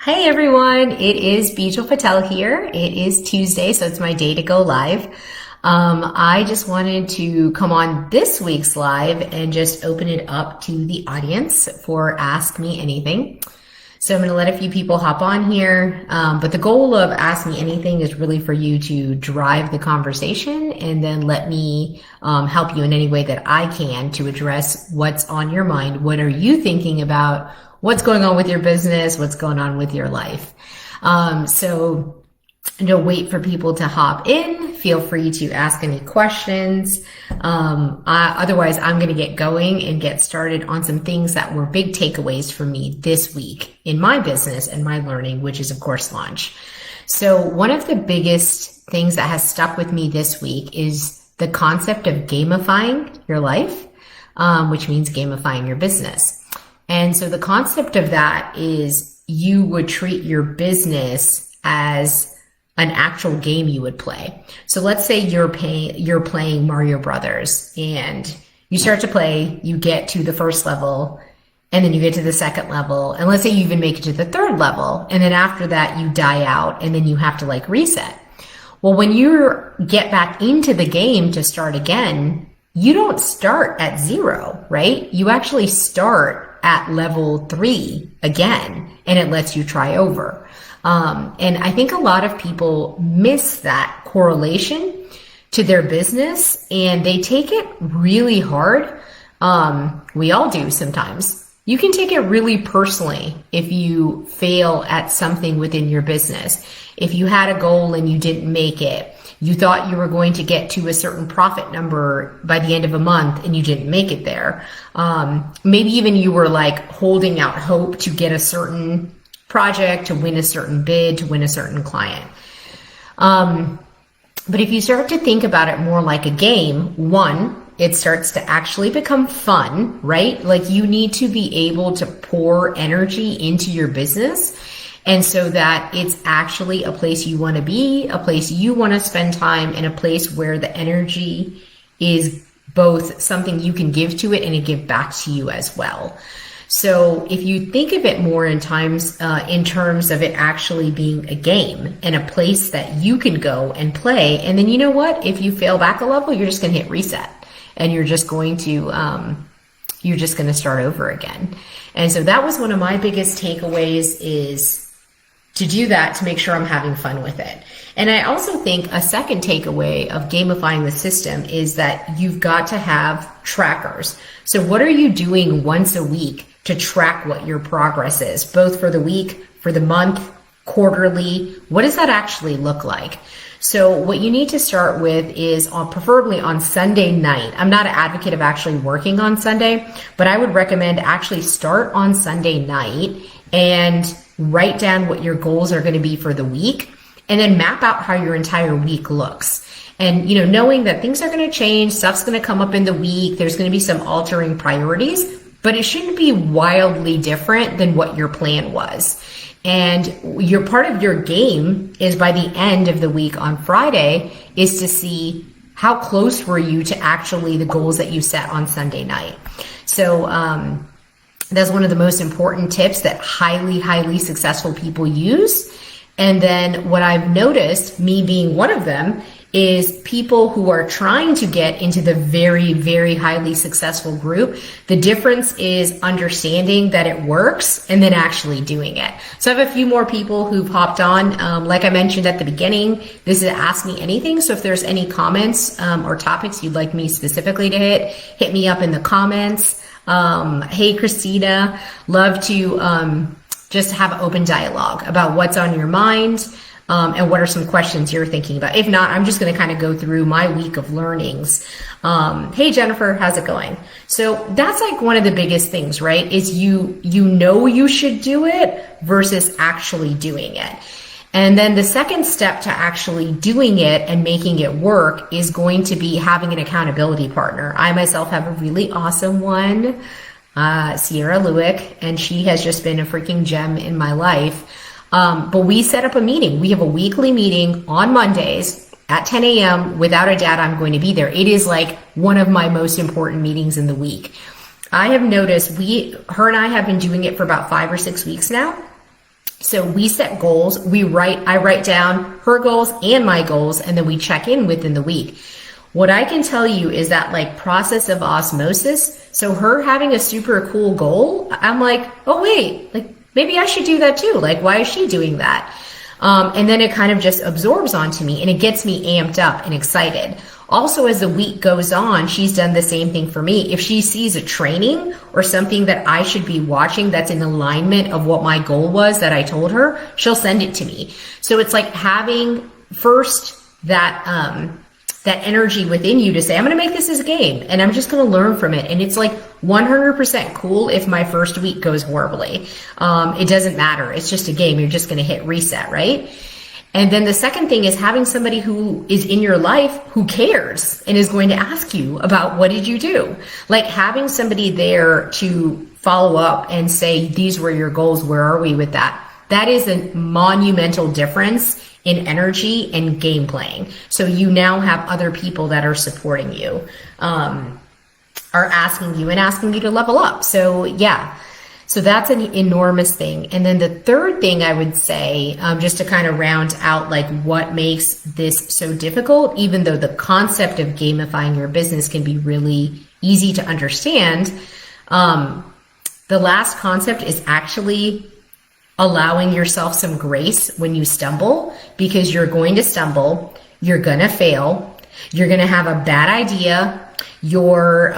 Hey everyone, it is Bijal Patel here. It is Tuesday, so it's my day to go live. I just wanted to come on this week's live and just open it up to the audience for Ask Me Anything. So I'm going to let a few people hop on here, but the goal of Ask Me Anything is really for you to drive the conversation and then let me help you in any way that I can to address what's on your mind. What are you thinking about? What's going on with your business? What's going on with your life? So don't wait for people to hop in. Feel free to ask any questions. Otherwise, I'm going to get going and get started on some things that were big takeaways for me this week in my business and my learning, which is, of course, launch. So one of the biggest things that has stuck with me this week is the concept of gamifying your life, which means gamifying your business. And so the concept of that is you would treat your business as an actual game you would play. So let's say you're playing Mario Brothers and you start to play, you get to the first level, and then you get to the second level. And let's say you even make it to the third level. And then after that, you die out and then you have to reset. Well, when you get back into the game to start again, you don't start at 0, right? You actually start at level 3 again, and it lets you try over. And I think a lot of people miss that correlation to their business and they take it really hard. We all do sometimes. You can take it really personally if you fail at something within your business. If you had a goal and you didn't make it, you thought you were going to get to a certain profit number by the end of a month and you didn't make it there. Maybe even you were holding out hope to get a certain project, to win a certain bid, to win a certain client. But if you start to think about it more like a game, one, it starts to actually become fun, right? You need to be able to pour energy into your business. And so that it's actually a place you want to be, a place you want to spend time, and a place where the energy is both something you can give to it and it give back to you as well. So if you think of it more in terms of it actually being a game and a place that you can go and play, and then you know what? If you fail back a level, you're just going to hit reset and you're just going to start over again. And so that was one of my biggest takeaways, is to do that, to make sure I'm having fun with it. And I also think a second takeaway of gamifying the system is that you've got to have trackers. So what are you doing once a week to track what your progress is, both for the week, for the month, quarterly? What does that actually look like? So what you need to start with is preferably on Sunday night. I'm not an advocate of actually working on Sunday, but I would recommend actually start on Sunday night and write down what your goals are going to be for the week, and then map out how your entire week looks. And, knowing that things are going to change, stuff's going to come up in the week, there's going to be some altering priorities, but it shouldn't be wildly different than what your plan was. And your part of your game is, by the end of the week on Friday, is to see how close were you to actually the goals that you set on Sunday night. So, that's one of the most important tips that highly, highly successful people use. And then what I've noticed, me being one of them, is people who are trying to get into the very, very highly successful group. The difference is understanding that it works and then actually doing it. So I have a few more people who've hopped on. Like I mentioned at the beginning, this is Ask Me Anything. So if there's any comments or topics you'd like me specifically to hit me up in the comments. Hey, Christina, love to just have an open dialogue about what's on your mind and what are some questions you're thinking about. If not, I'm just going to kind of go through my week of learnings. Hey, Jennifer, how's it going? So that's one of the biggest things, right? Is you should do it versus actually doing it. And then the second step to actually doing it and making it work is going to be having an accountability partner. I myself have a really awesome one, Sierra Lewick, and she has just been a freaking gem in my life. But we set up a meeting. We have a weekly meeting on Mondays at 10 a.m. Without a doubt, I'm going to be there. It is one of my most important meetings in the week. I have noticed her and I have been doing it for about 5 or 6 weeks now. So we set goals, I write down her goals and my goals, and then we check in within the week. What I can tell you is that like process of osmosis. So her having a super cool goal, I'm like, oh wait, like maybe I should do that too. Like, why is she doing that? And then it kind of just absorbs onto me and it gets me amped up and excited. Also, as the week goes on, she's done the same thing for me. If she sees a training or something that I should be watching that's in alignment of what my goal was that I told her, she'll send it to me. So it's like having first that energy within you to say, I'm going to make this as a game and I'm just going to learn from it. And it's like 100% cool if my first week goes horribly. It doesn't matter. It's just a game. You're just going to hit reset, right? And then the second thing is having somebody who is in your life who cares and is going to ask you about what did you do? Like having somebody there to follow up and say, these were your goals. Where are we with that? That is a monumental difference in energy and game playing. So you now have other people that are supporting you, are asking you to level up. So yeah. So that's an enormous thing. And then the third thing I would say, just to kind of round out like what makes this so difficult, even though the concept of gamifying your business can be really easy to understand, the last concept is actually allowing yourself some grace when you stumble, because you're going to stumble, you're going to fail, you're going to have a bad idea, you're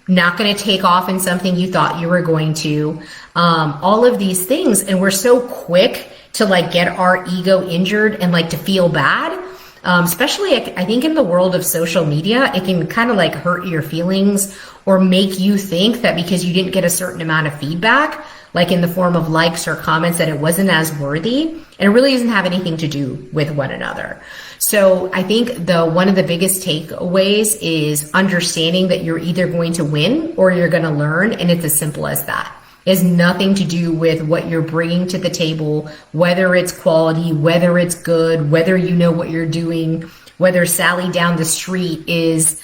not going to take off in something you thought you were going to, all of these things. And we're so quick to like get our ego injured and like to feel bad. Especially I think in the world of social media, it can kind of like hurt your feelings or make you think that because you didn't get a certain amount of feedback, like in the form of likes or comments, that it wasn't as worthy. And it really doesn't have anything to do with one another. So I think one of the biggest takeaways is understanding that you're either going to win or you're going to learn. And it's as simple as that. It has nothing to do with what you're bringing to the table, whether it's quality, whether it's good, whether you know what you're doing, whether Sally down the street is,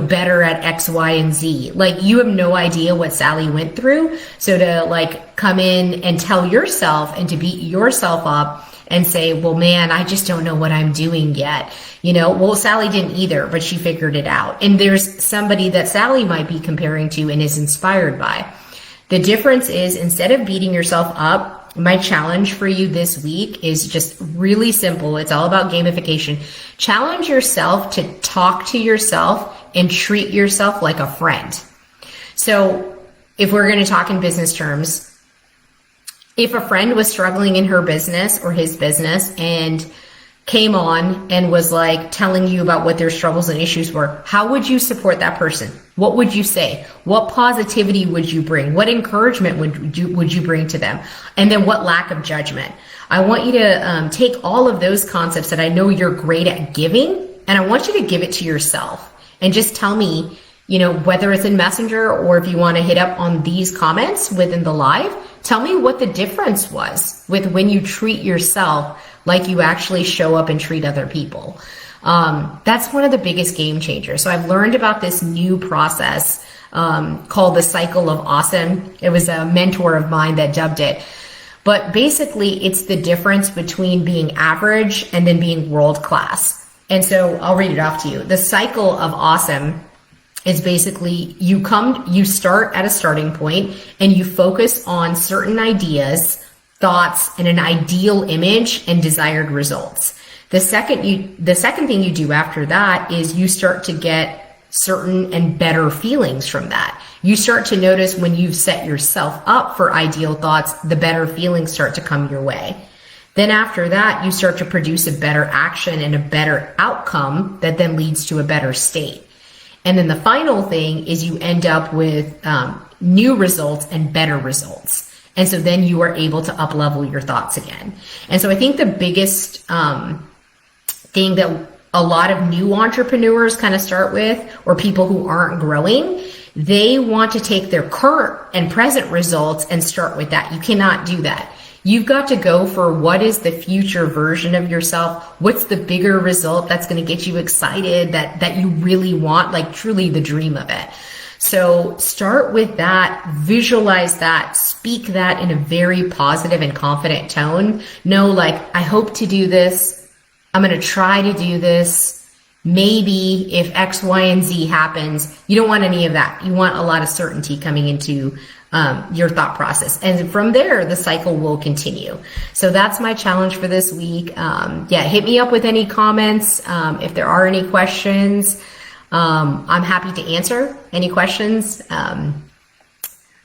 better at X, Y, and Z. Like you have no idea what Sally went through. So to like come in and tell yourself and to beat yourself up and say, well, man, I just don't know what I'm doing yet. Well, Sally didn't either, but she figured it out. And there's somebody that Sally might be comparing to and is inspired by. The difference is, instead of beating yourself up, my challenge for you this week is just really simple. It's all about gamification. Challenge yourself to talk to yourself and treat yourself like a friend. So if we're going to talk in business terms, if a friend was struggling in her business or his business and came on and was like telling you about what their struggles and issues were, how would you support that person? What would you say? What positivity would you bring? What encouragement would you bring to them? And then what lack of judgment? I want you to take all of those concepts that I know you're great at giving, and I want you to give it to yourself and just tell me, whether it's in Messenger or if you want to hit up on these comments within the live, tell me what the difference was with when you treat yourself like you actually show up and treat other people. That's one of the biggest game changers. So I've learned about this new process called the cycle of awesome. It was a mentor of mine that dubbed it. But basically, it's the difference between being average and then being world class. And so I'll read it off to you. The cycle of awesome is basically you start at a starting point and you focus on certain ideas, thoughts, and an ideal image and desired results. The second thing you do after that is you start to get certain and better feelings from that. You start to notice when you've set yourself up for ideal thoughts, the better feelings start to come your way. Then after that, you start to produce a better action and a better outcome that then leads to a better state. And then the final thing is you end up with new results and better results. And so then you are able to up-level your thoughts again. And so I think the biggest thing that a lot of new entrepreneurs kind of start with, or people who aren't growing, they want to take their current and present results and start with that. You cannot do that. You've got to go for what is the future version of yourself. What's the bigger result that's going to get you excited, that you really want, like truly the dream of it. So start with that, visualize that, speak that in a very positive and confident tone. Know, like, I hope to do this. I'm going to try to do this. Maybe if X, Y, and Z happens. You don't want any of that. You want a lot of certainty coming into your thought process. And from there, the cycle will continue. So that's my challenge for this week. Yeah, hit me up with any comments. If there are any questions, I'm happy to answer any questions.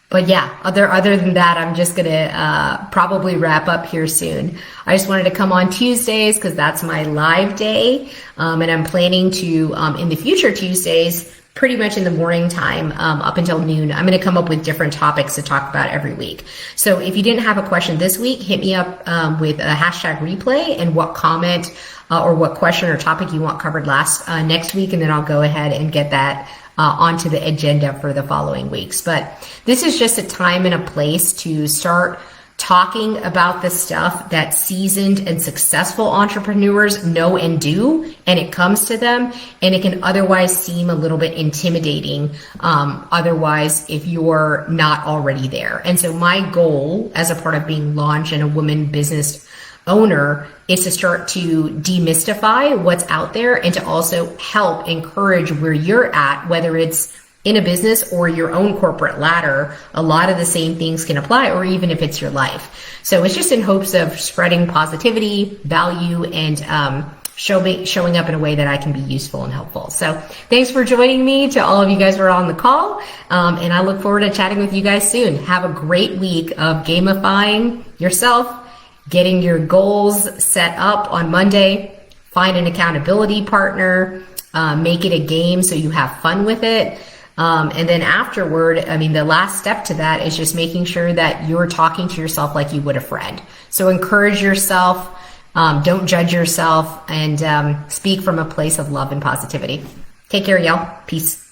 But yeah, other than that, I'm just gonna probably wrap up here soon. I just wanted to come on Tuesdays because that's my live day, and I'm planning to in the future Tuesdays, pretty much in the morning time up until noon, I'm going to come up with different topics to talk about every week. So if you didn't have a question this week, hit me up with a hashtag replay and what comment or what question or topic you want covered next week, and then I'll go ahead and get that onto the agenda for the following weeks. But this is just a time and a place to start talking about the stuff that seasoned and successful entrepreneurs know and do, and it comes to them, and it can otherwise seem a little bit intimidating otherwise if you're not already there. And so my goal as a part of being launched and a woman business owner is to start to demystify what's out there and to also help encourage where you're at, whether it's in a business or your own corporate ladder. A lot of the same things can apply, or even if it's your life. So it's just in hopes of spreading positivity, value, and showing up in a way that I can be useful and helpful. So thanks for joining me, to all of you guys who are on the call. And I look forward to chatting with you guys soon. Have a great week of gamifying yourself, getting your goals set up on Monday, find an accountability partner, make it a game so you have fun with it. And then afterward, I mean, the last step to that is just making sure that you're talking to yourself like you would a friend. So encourage yourself, don't judge yourself, and speak from a place of love and positivity. Take care, y'all. Peace.